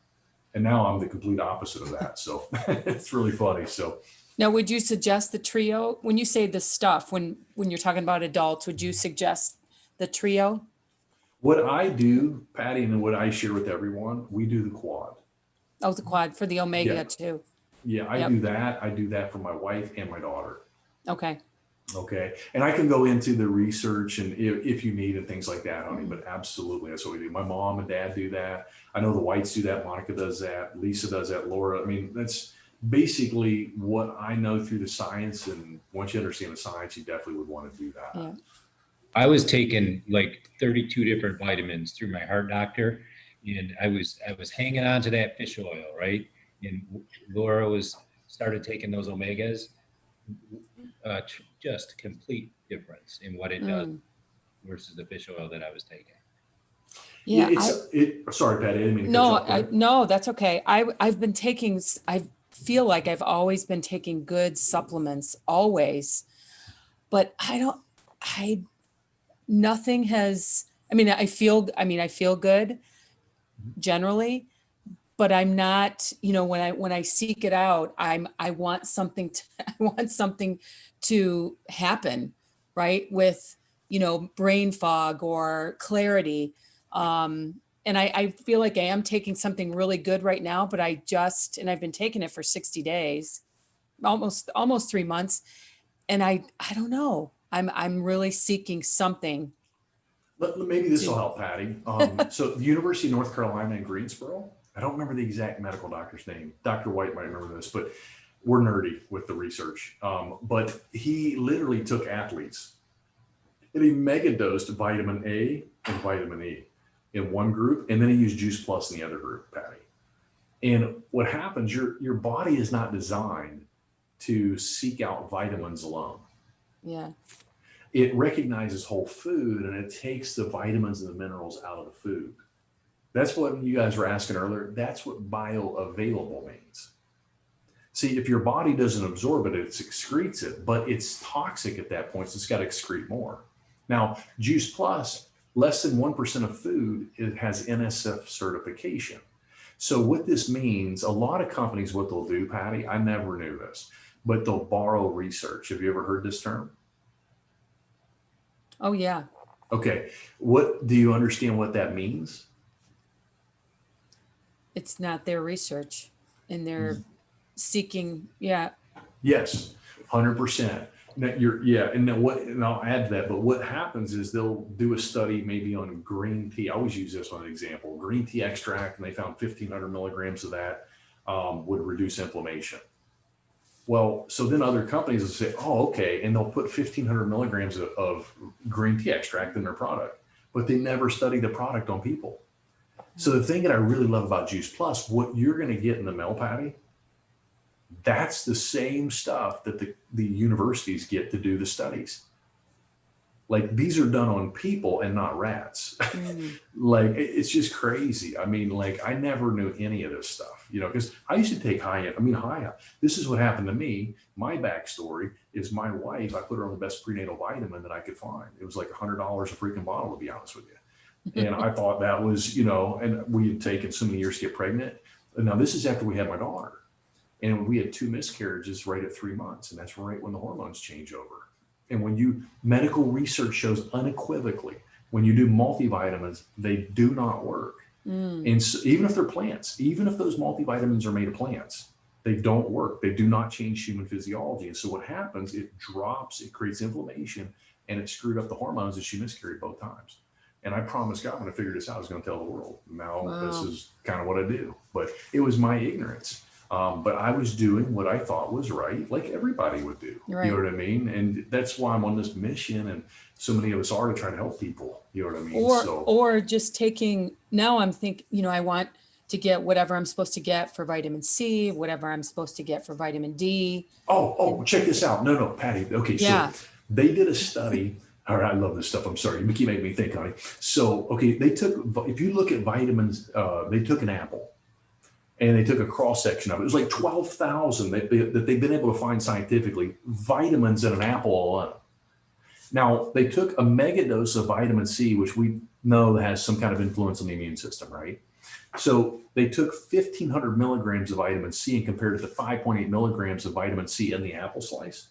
and now I'm the complete opposite of that. So it's really funny. So Now, would you suggest the trio? When you say the stuff, when you're talking about adults, would you suggest the trio? what I do, Patty, and what I share with everyone, we do the quad. Oh, the quad for the omega Yeah. too. Yeah, I Yep. do that. I do that for my wife and my daughter. Okay. Okay. And I can go into the research and if you need and things like that, honey, but absolutely. That's what we do. My mom and dad do that. I know the Whites do that. Monica does that. Lisa does that. Laura. I mean, that's basically what I know through the science. And once you understand the science, you definitely would want to do that. Yeah. I was taking like 32 different vitamins through my heart doctor, and I was hanging on to that fish oil, right? And Laura was started taking those omegas, just complete difference in what it does versus the fish oil that I was taking. Yeah. Sorry, Patty, I didn't mean to cut you No, off. Go ahead. no, that's okay. I've been taking, I feel like I've always been taking good supplements, always. But nothing has, I feel good generally, but I'm not, when I seek it out, I want something to, I want something to happen, right? With, brain fog or clarity. And I feel like I am taking something really good right now, but and I've been taking it for 60 days, almost 3 months. And I don't know, I'm really seeking something. Maybe this will help, Patty. So the University of North Carolina in Greensboro, I don't remember the exact medical doctor's name. Dr. White might remember this, but we're nerdy with the research. But he literally took athletes and he mega dosed vitamin A and vitamin E in one group, and then he used Juice Plus in the other group, Patty. And what happens, your body is not designed to seek out vitamins alone. Yeah. It recognizes whole food and it takes the vitamins and the minerals out of the food. That's what you guys were asking earlier. That's what bioavailable means. See, if your body doesn't absorb it, it excretes it, but it's toxic at that point, so it's got to excrete more. Now, Juice Plus, less than 1% of food, it has NSF certification. So what this means, a lot of companies, what they'll do, Patty, I never knew this, but they'll borrow research. Have you ever heard this term? Oh, yeah. Okay. What do you understand what that means? It's not their research and they're seeking. Yeah. Yes, 100%. Now and I'll add to that, but what happens is they'll do a study maybe on green tea. I always use this one as an example, green tea extract, and they found 1,500 milligrams of that would reduce inflammation. Well, so then other companies will say, oh, okay, and they'll put 1,500 milligrams of green tea extract in their product, but they never study the product on people. So the thing that I really love about Juice Plus, what you're going to get in the mail, Patty, that's the same stuff that the universities get to do the studies. Like these are done on people and not rats. Like it's just crazy. I mean, like I never knew any of this stuff, because I used to take high. This is what happened to me. My backstory is my wife, I put her on the best prenatal vitamin that I could find. It was like $100 a freaking bottle, to be honest with you. And I thought that was, and we had taken so many years to get pregnant. And now this is after we had my daughter. And we had 2 miscarriages right at 3 months. And that's right when the hormones change over. And when medical research shows unequivocally, when you do multivitamins, they do not work. And so even if they're plants, even if those multivitamins are made of plants, they don't work. They do not change human physiology. And so what happens, it drops, it creates inflammation, and it screwed up the hormones and she miscarried both times. And I promised God when I figured this out, I was going to tell the world. Now This is kind of what I do. But it was my ignorance. But I was doing what I thought was right, like everybody would do. Right. You know what I mean? And that's why I'm on this mission, and so many of us are, to try to help people. You know what I mean? Or just taking, now I'm thinking, I want to get whatever I'm supposed to get for vitamin C, whatever I'm supposed to get for vitamin D. Oh, check this out. No, Patty. Okay, Yeah. So they did a study. All right, I love this stuff. I'm sorry. You keep making me think, honey. So, okay, if you look at vitamins, they took an apple. And they took a cross section of it. It was like 12,000 that they've been able to find scientifically, vitamins in an apple alone. Now, they took a mega dose of vitamin C, which we know has some kind of influence on the immune system, right? So they took 1,500 milligrams of vitamin C and compared it to 5.8 milligrams of vitamin C in the apple slice.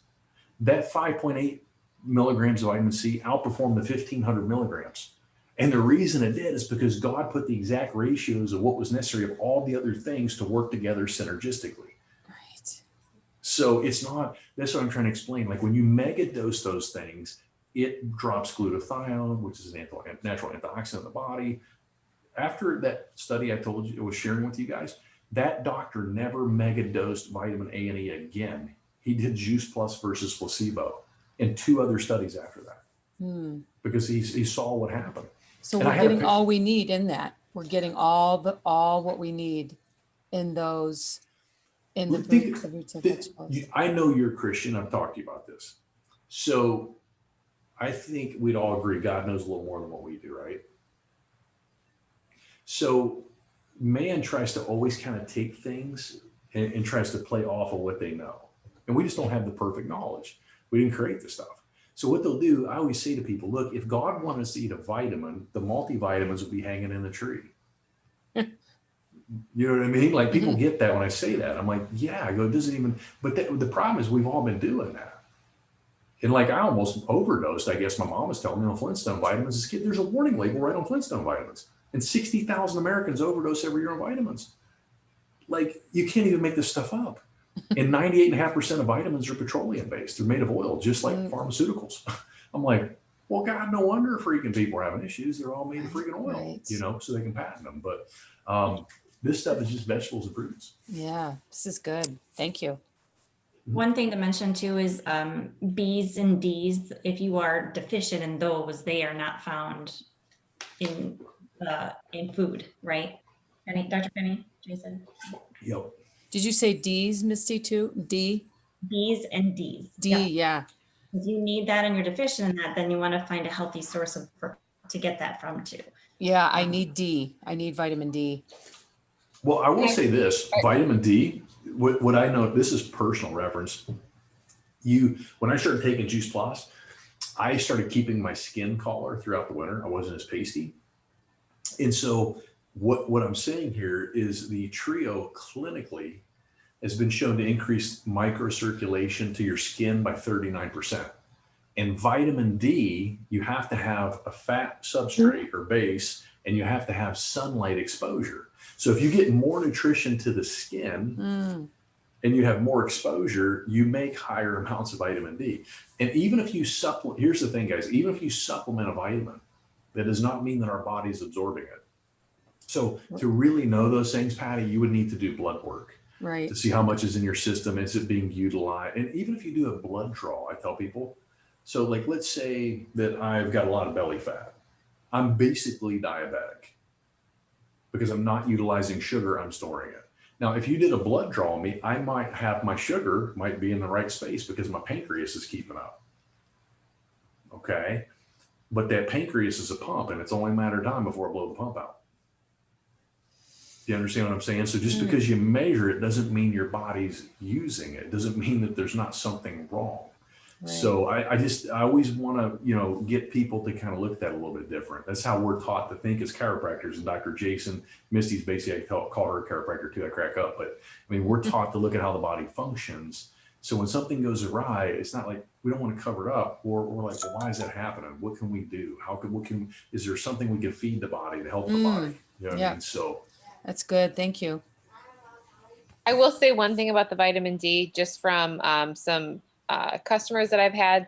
That 5.8 milligrams of vitamin C outperformed the 1,500 milligrams. And the reason it did is because God put the exact ratios of what was necessary of all the other things to work together synergistically. Right. So that's what I'm trying to explain. Like when you mega dose those things, it drops glutathione, which is a natural antioxidant in the body. After that study I told you, I was sharing with you guys, that doctor never mega dosed vitamin A and E again. He did Juice Plus versus placebo and 2 other studies after that because he saw what happened. So we're getting all we need in that. We're getting all what we need in those in the Think- roots of think- vegetables. I know you're a Christian. I've talked to you about this. So I think we'd all agree God knows a little more than what we do, right? So man tries to always kind of take things and tries to play off of what they know. And we just don't have the perfect knowledge. We didn't create the stuff. So what they'll do, I always say to people, look, if God wanted us to eat a vitamin, the multivitamins would be hanging in the tree. You know what I mean? Like people get that when I say that. I'm like, yeah, I go, it doesn't even, but the problem is we've all been doing that. And like I almost overdosed, I guess my mom was telling me on Flintstone vitamins. As a kid, there's a warning label right on Flintstone vitamins. And 60,000 Americans overdose every year on vitamins. Like you can't even make this stuff up. And 98.5% of vitamins are petroleum based. They're made of oil, just like pharmaceuticals. I'm like, well, God, no wonder freaking people are having issues. They're all made of freaking oil, Right. you know, so they can patent them. But this stuff is just vegetables and fruits. Yeah, this is good. Thank you. One thing to mention too is B's and D's. If you are deficient in those, they are not found in food, right? Dr. Penny, Jason? Yep. Did you say D's, Misty, too? D? B's and D's. D, Yeah. yeah. If you need that and you're deficient in that, then you want to find a healthy source to get that from too. Yeah, I need D. I need vitamin D. Well, I will say this, vitamin D, what I know, this is personal reference. When I started taking Juice Plus, I started keeping my skin color throughout the winter. I wasn't as pasty. And so what I'm saying here is the trio clinically has been shown to increase microcirculation to your skin by 39%. And vitamin D, you have to have a fat substrate or base, and you have to have sunlight exposure. So if you get more nutrition to the skin and you have more exposure, you make higher amounts of vitamin D. And even if you supplement, here's the thing, guys, even if you supplement a vitamin, that does not mean that our body is absorbing it. So to really know those things, Patty, you would need to do blood work. Right. To see how much is in your system, is it being utilized? And even if you do a blood draw, I tell people, so like, let's say that I've got a lot of belly fat. I'm basically diabetic because I'm not utilizing sugar, I'm storing it. Now, if you did a blood draw on me, I might have my sugar might be in the right space because my pancreas is keeping up. Okay. But that pancreas is a pump and it's only a matter of time before I blow the pump out. Do you understand what I'm saying? So just because you measure it doesn't mean your body's using it. It doesn't mean that there's not something wrong. Right. So I always want to, get people to kind of look at that a little bit different. That's how we're taught to think as chiropractors. And Dr. Jason, Misty's basically, I call her a chiropractor too, I crack up. But I mean, we're taught to look at how the body functions. So when something goes awry, it's not like we don't want to cover it up. Or we're like, well, why is that happening? What can we do? Is there something we can feed the body to help the body? You know what I mean? So that's good. Thank you. I will say one thing about the vitamin D, just from some customers that I've had,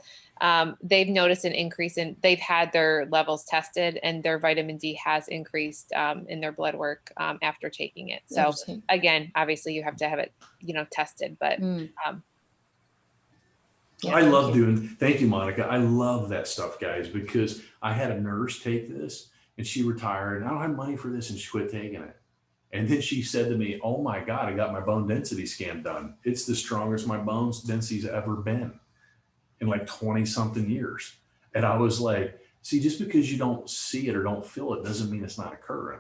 they've noticed an increase they've had their levels tested and their vitamin D has increased in their blood work after taking it. So again, obviously you have to have it, tested, but yeah, I love thank you, Monica. I love that stuff, guys, because I had a nurse take this and she retired and I don't have money for this and she quit taking it. And then she said to me, oh my God, I got my bone density scan done. It's the strongest my bone density's ever been in like 20 something years. And I was like, see, just because you don't see it or don't feel it doesn't mean it's not occurring.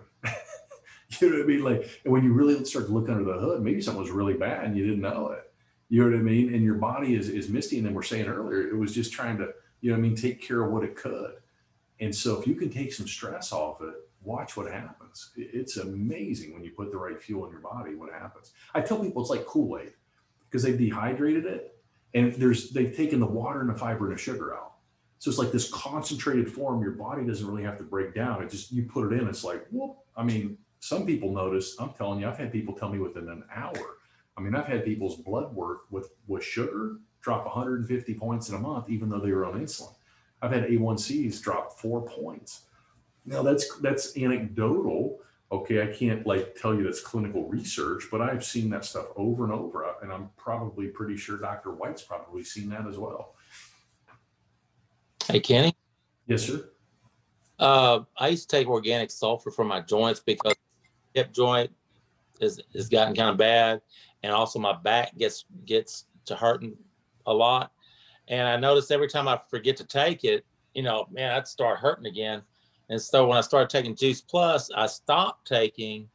You know what I mean? Like, and when you really start to look under the hood, maybe something was really bad and you didn't know it. You know what I mean? And your body is misty. And then we're saying earlier, it was just trying to, take care of what it could. And so if you can take some stress off it, watch what happens. It's amazing when you put the right fuel in your body, what happens. I tell people it's like Kool-Aid because they've dehydrated it and they've taken the water and the fiber and the sugar out. So it's like this concentrated form your body doesn't really have to break down. It just, you put it in, it's like, whoop. I mean, some people notice, I'm telling you, I've had people tell me within an hour. I mean, I've had people's blood work with sugar drop 150 points in a month, even though they were on insulin. I've had A1Cs drop 4 points. Now that's anecdotal. Okay. I can't tell you that's clinical research, but I've seen that stuff over and over. And I'm probably pretty sure Dr. White's probably seen that as well. Hey, Kenny. Yes, sir. I used to take organic sulfur for my joints because hip joint has gotten kind of bad. and also my back gets to hurting a lot. And I noticed every time I forget to take it, you know, man, I'd start hurting again. And so when I started taking Juice Plus, I stopped taking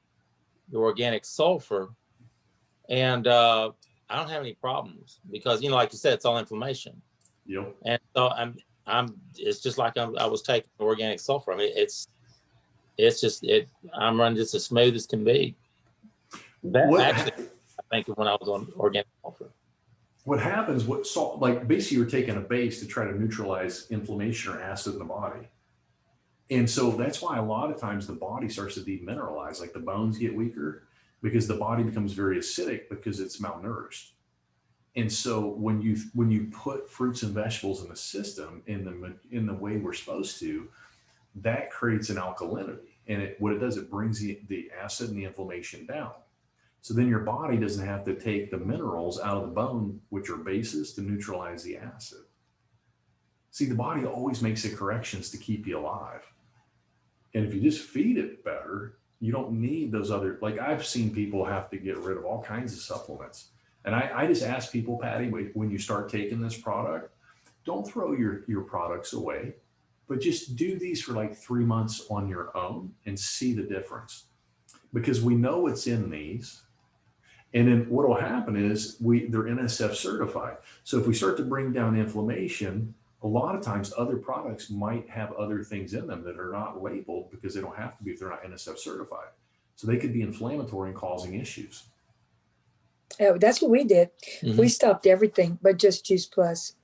the organic sulfur, and I don't have any problems because, you know, like you said, it's all inflammation. Yep. And so it's just like I was taking organic sulfur. I mean, I'm running just as smooth as can be. Actually, I think when I was on organic sulfur. What happens, like basically you're taking a base to try to neutralize inflammation or acid in the body. And so that's why a lot of times the body starts to demineralize, like the bones get weaker because the body becomes very acidic because it's malnourished. And so when you put fruits and vegetables in the system in the way we're supposed to, that creates an alkalinity. And what it does, it brings the acid and the inflammation down. So then your body doesn't have to take the minerals out of the bone, which are bases, to neutralize the acid. See, the body always makes the corrections to keep you alive. And if you just feed it better, you don't need those other, like I've seen people have to get rid of all kinds of supplements. And I just ask people, Patty, when you start taking this product, don't throw your products away, but just do these for like 3 months on your own and see the difference. Because we know it's in these. And then what will happen is they're NSF certified. So if we start to bring down inflammation, a lot of times other products might have other things in them that are not labeled because they don't have to be if they're not NSF certified. So they could be inflammatory and causing issues. Oh, that's what we did. Mhm. We stopped everything but just Juice Plus.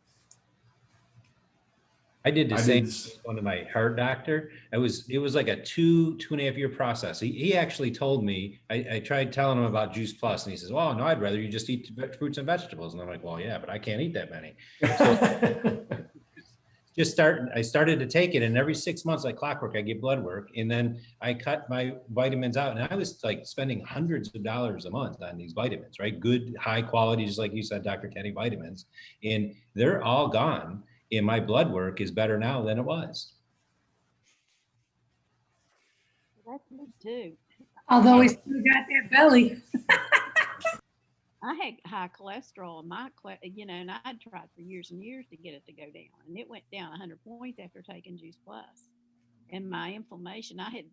I did the same with one of my heart doctor. It was like a 2.5 year process. He actually told me, I tried telling him about Juice Plus, and he says, well, no, I'd rather you just eat fruits and vegetables. And I'm like, well, yeah, but I can't eat that many. So I started to take it, and every 6 months, like clockwork, I get blood work, and then I cut my vitamins out, and I was like spending hundreds of dollars a month on these vitamins, right? Good, high quality, just like you said, Dr. Kenny, vitamins, and they're all gone. And my blood work is better now than it was. That's me too. Although he's still got that belly. I had high cholesterol, and and I'd tried for years and years to get it to go down, and it went down 100 points after taking Juice Plus. And my inflammation, I had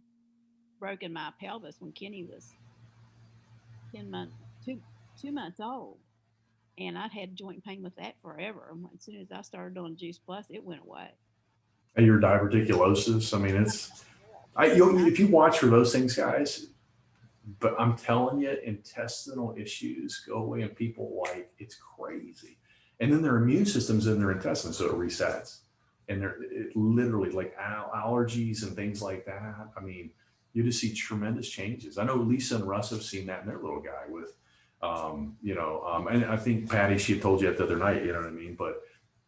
broken my pelvis when Kenny was 2 months old, and I'd had joint pain with that forever. And as soon as I started doing Juice Plus, it went away. Your diverticulosis, I mean, if you watch for those things, guys, but I'm telling you, intestinal issues go away and people it's crazy. And then their immune system's in their intestines, so it resets. And it literally like allergies and things like that. I mean, you just see tremendous changes. I know Lisa and Russ have seen that in their little guy with, and I think Patty, she had told you that the other night, you know what I mean? But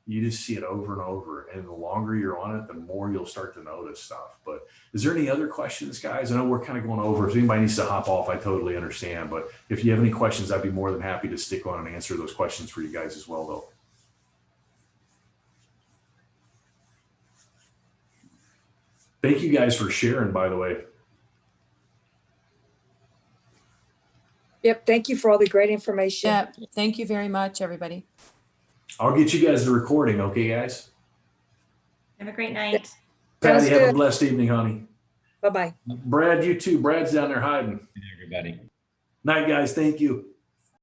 you just see it over and over. And the longer you're on it, the more you'll start to notice stuff. But is there any other questions, guys? I know we're kind of going over. If anybody needs to hop off, I totally understand. But if you have any questions, I'd be more than happy to stick on and answer those questions for you guys as well, though. Thank you guys for sharing, by the way. Yep. Thank you for all the great information. Yeah, thank you very much, everybody. I'll get you guys the recording, okay, guys? Have a great night. Patty, Sounds have a good. blessed evening, honey. Bye-bye. Brad, you too. Brad's down there hiding. Everybody. Night, guys. Thank you.